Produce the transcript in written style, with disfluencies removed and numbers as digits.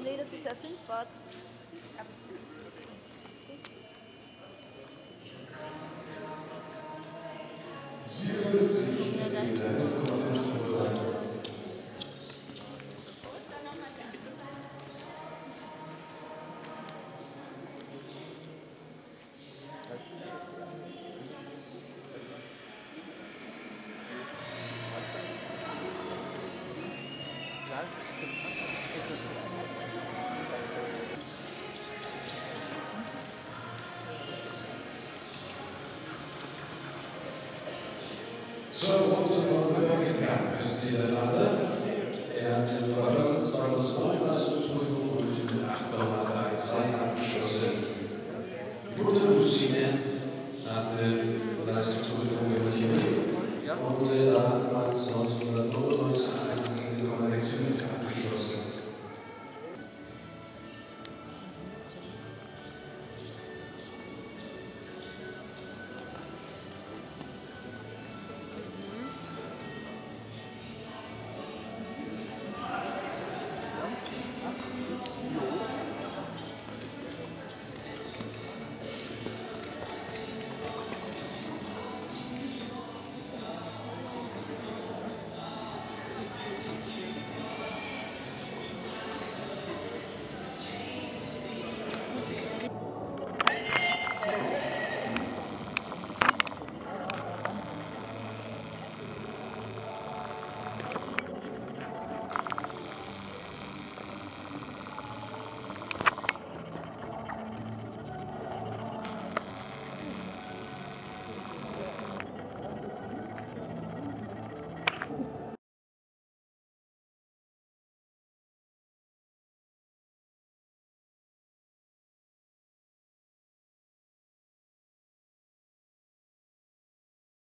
Nee, das ist der Sindbad. Zur Route von Birkenkamp ist hier der Vater. Er hat in Paderborn 2009 Leistungsprüfung mit 8,32 abgeschlossen. Die Mutter Lucine hatte Leistungsprüfung in Chemie und damals 1999 1